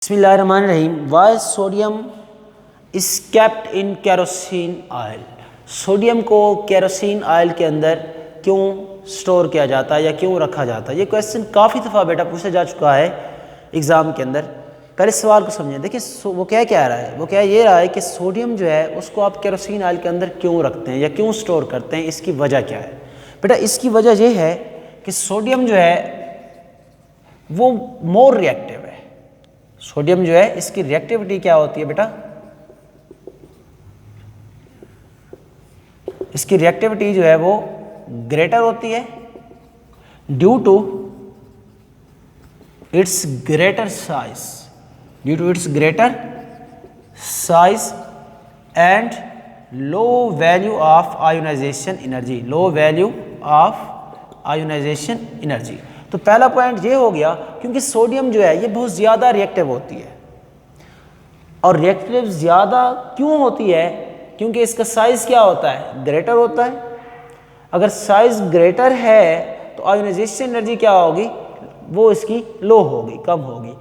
बिस्मिल्लाहिर्रहमानिर्रहीम। Why sodium is kept in kerosene oil. Sodium को kerosene oil के अंदर क्यों स्टोर किया जाता है या क्यों रखा जाता है? ये क्वेश्चन काफ़ी दफ़ा बेटा पूछा जा चुका है एग्ज़ाम के अंदर। पहले सवाल को समझें। देखिए वो क्या रहा है, वो ये रहा है कि सोडियम जो है उसको आप केरोसिन ऑयल के अंदर क्यों रखते हैं या क्यों स्टोर करते हैं, इसकी वजह क्या है? बेटा इसकी वजह यह है कि सोडियम जो है वो मोर रिएक्टिव है। सोडियम जो है इसकी रिएक्टिविटी क्या होती है बेटा? इसकी रिएक्टिविटी जो है वो ग्रेटर होती है due to its greater size and low value of ionisation energy. तो पहला पॉइंट ये हो गया क्योंकि सोडियम जो है ये बहुत ज़्यादा रिएक्टिव होती है। और रिएक्टिव ज़्यादा क्यों होती है? क्योंकि इसका साइज़ क्या होता है? ग्रेटर होता है। अगर साइज़ ग्रेटर है तो आयोनाइजेशन एनर्जी क्या होगी? वो इसकी लो होगी, कम होगी।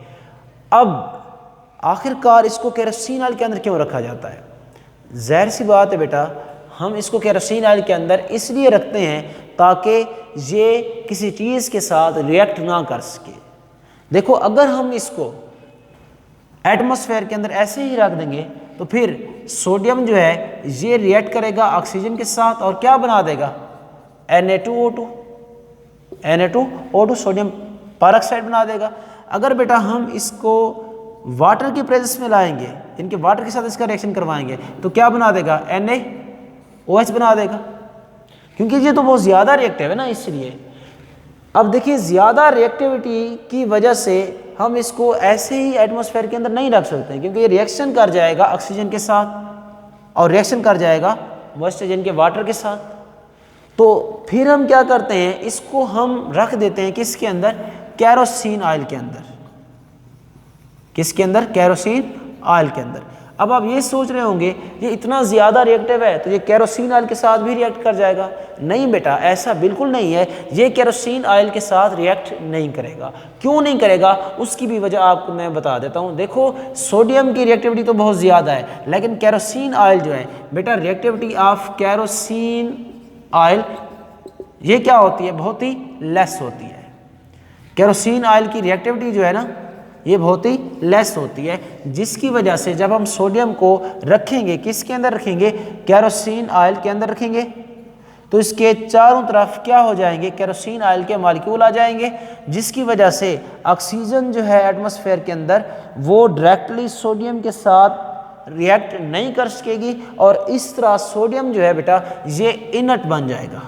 अब आखिरकार इसको केरोसिन ऑयल के अंदर क्यों रखा जाता है? ज़ाहिर सी बात है बेटा, हम इसको केरोसिन ऑयल के अंदर इसलिए रखते हैं ताकि ये किसी चीज़ के साथ रिएक्ट ना कर सके। देखो अगर हम इसको एटमॉस्फेयर के अंदर ऐसे ही रख देंगे तो फिर सोडियम जो है ये रिएक्ट करेगा ऑक्सीजन के साथ और क्या बना देगा? Na2O2 सोडियम परऑक्साइड बना देगा। अगर बेटा हम इसको वाटर की प्रेजेंस में लाएंगे, इनके वाटर के साथ इसका रिएक्शन करवाएंगे तो क्या बना देगा? NaOH बना देगा, क्योंकि ये तो बहुत ज़्यादा रिएक्टिव है ना, इसलिए। अब देखिए ज़्यादा रिएक्टिविटी की वजह से हम इसको ऐसे ही एटमॉस्फेयर के अंदर नहीं रख सकते हैं, क्योंकि ये रिएक्शन कर जाएगा ऑक्सीजन के साथ और रिएक्शन कर जाएगा मॉइस्चर के वाटर के साथ। तो फिर हम क्या करते हैं, इसको हम रख देते हैं किसके अंदर? केरोसिन ऑयल के अंदर। किसके अंदर? केरोसिन ऑयल के अंदर। अब आप ये सोच रहे होंगे ये इतना ज़्यादा रिएक्टिव है तो ये केरोसिन ऑयल के साथ भी रिएक्ट कर जाएगा। नहीं बेटा, ऐसा बिल्कुल नहीं है। ये केरोसिन ऑयल के साथ रिएक्ट नहीं करेगा। क्यों नहीं करेगा उसकी भी वजह आपको मैं बता देता हूँ। देखो सोडियम की रिएक्टिविटी तो बहुत ज़्यादा है, लेकिन केरोसिन ऑयल जो है बेटा, रिएक्टिविटी ऑफ केरोसिन ऑयल ये क्या होती है? बहुत ही लेस होती है। केरोसिन ऑयल की रिएक्टिविटी जो है ना ये बहुत ही लेस होती है, जिसकी वजह से जब हम सोडियम को रखेंगे किसके अंदर रखेंगे? केरोसिन ऑयल के अंदर रखेंगे तो इसके चारों तरफ क्या हो जाएंगे? केरोसिन ऑयल के मॉलिक्यूल आ जाएंगे, जिसकी वजह से ऑक्सीजन जो है एटमॉस्फेयर के अंदर वो डायरेक्टली सोडियम के साथ रिएक्ट नहीं कर सकेगी और इस तरह सोडियम जो है बेटा ये इनर्ट बन जाएगा।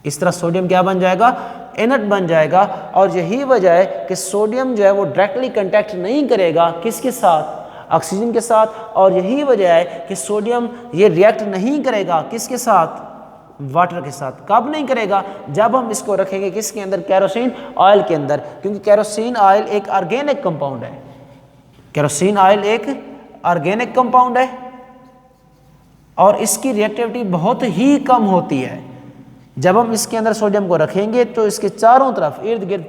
इस तरह सोडियम क्या बन जाएगा? इनर्ट बन जाएगा। और यही वजह है कि सोडियम जो है वो डायरेक्टली कांटेक्ट नहीं करेगा किसके साथ? ऑक्सीजन के साथ। और यही वजह है कि सोडियम ये रिएक्ट नहीं करेगा किसके साथ? वाटर के साथ। कब नहीं करेगा? जब हम इसको रखेंगे किसके अंदर? केरोसिन ऑयल के अंदर, क्योंकि केरोसिन ऑयल एक ऑर्गेनिक कंपाउंड है। केरोसिन ऑयल एक ऑर्गेनिक कंपाउंड है और इसकी रिएक्टिविटी बहुत ही कम होती है। जब हम इसके अंदर सोडियम को रखेंगे तो इसके चारों तरफ इर्द गिर्द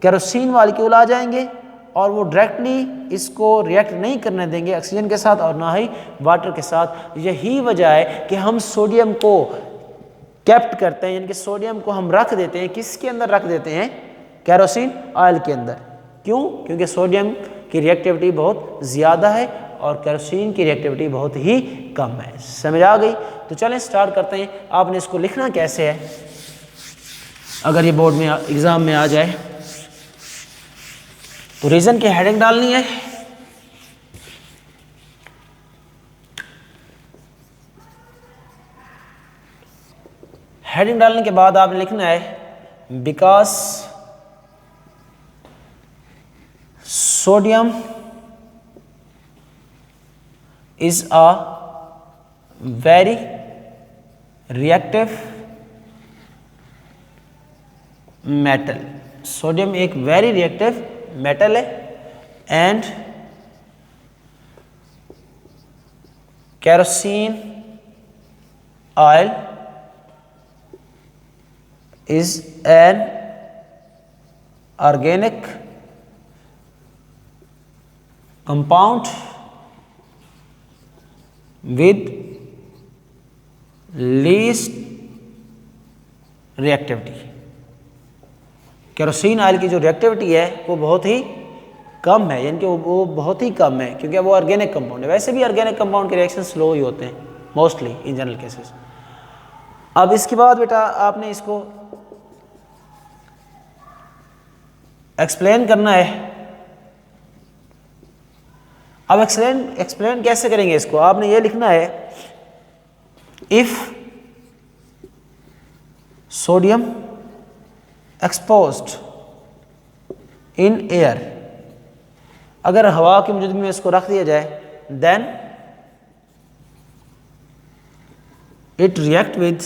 केरोसिन मॉलिक्यूल आ जाएंगे और वो डायरेक्टली इसको रिएक्ट नहीं करने देंगे ऑक्सीजन के साथ और ना ही वाटर के साथ। यही वजह है कि हम सोडियम को कैप्ट करते हैं, यानी कि सोडियम को हम रख देते हैं किसके अंदर? रख देते हैं केरोसिन ऑयल के अंदर। क्यों? क्योंकि सोडियम की रिएक्टिविटी बहुत ज़्यादा है और केरोसिन की रिएक्टिविटी बहुत ही कम है। समझ आ गई? तो चलें स्टार्ट करते हैं। आपने इसको लिखना कैसे है अगर ये बोर्ड में एग्ज़ाम में आ जाए तो रीज़न की हेडिंग डालनी है। हेडिंग डालने के बाद आपने लिखना है because sodium is a very reactive metal. Sodium एक वेरी रिएक्टिव मेटल है and kerosene oil is an organic compound with least reactivity. Kerosene oil की जो रिएक्टिविटी है वो बहुत ही कम है, यानी कि वो बहुत ही कम है, क्योंकि वो ऑर्गेनिक कंपाउंड है। वैसे भी ऑर्गेनिक कंपाउंड के रिएक्शन स्लो ही होते हैं मोस्टली इन जनरल केसेस। अब इसके बाद बेटा आपने इसको एक्सप्लेन करना है। अब एक्सप्लेन कैसे करेंगे इसको? आपने ये लिखना है, if sodium exposed in air, अगर हवा की मौजूदगी में इसको रख दिया जाए, then it react with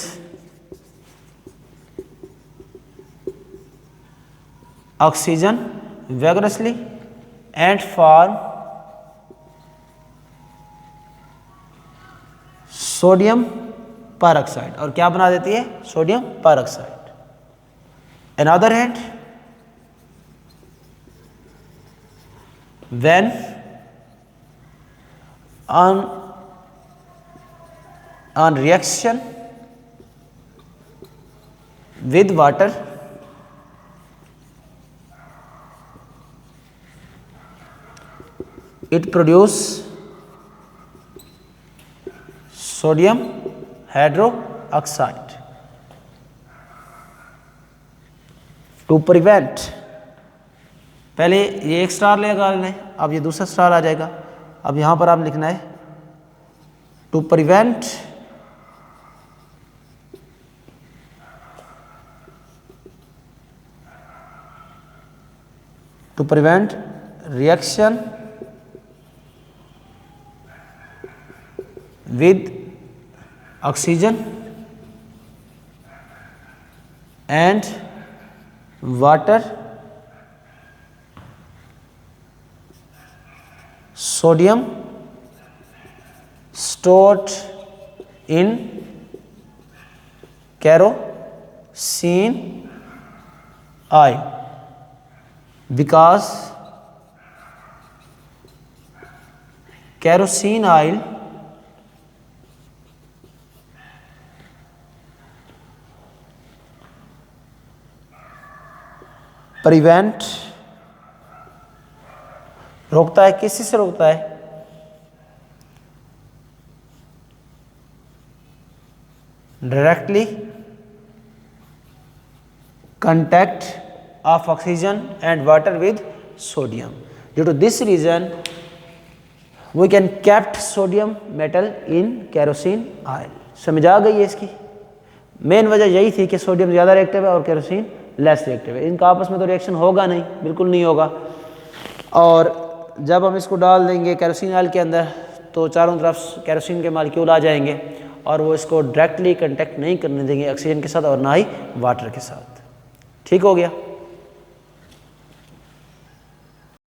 oxygen vigorously and form sodium peroxide, और क्या बना देती है? Sodium peroxide. Another hand, when on reaction with water, it produce sodium hydroxide. To prevent, पहले ये एक स्टार लगा लें, अब ये दूसरा स्टार आ जाएगा। अब यहाँ पर आप लिखना है, to prevent reaction with oxygen and water, sodium stored in kerosene oil, because kerosene oil prevent, रोकता है, किसी से रोकता है? Directly contact of oxygen and water with sodium. Due to this reason, we can kept sodium metal in kerosene oil. समझ आ गई है इसकी? मेन वजह यही थी कि सोडियम ज़्यादा रिएक्टिव है और केरोसिन लेस रिएक्टिव है। इनका आपस में तो रिएक्शन होगा नहीं, बिल्कुल नहीं होगा। और जब हम इसको डाल देंगे केरोसिन ऑयल के अंदर तो चारों तरफ केरोसिन के मॉलिक्यूल आ जाएंगे और वो इसको डायरेक्टली कांटेक्ट नहीं करने देंगे ऑक्सीजन के साथ और ना ही वाटर के साथ। ठीक हो गया।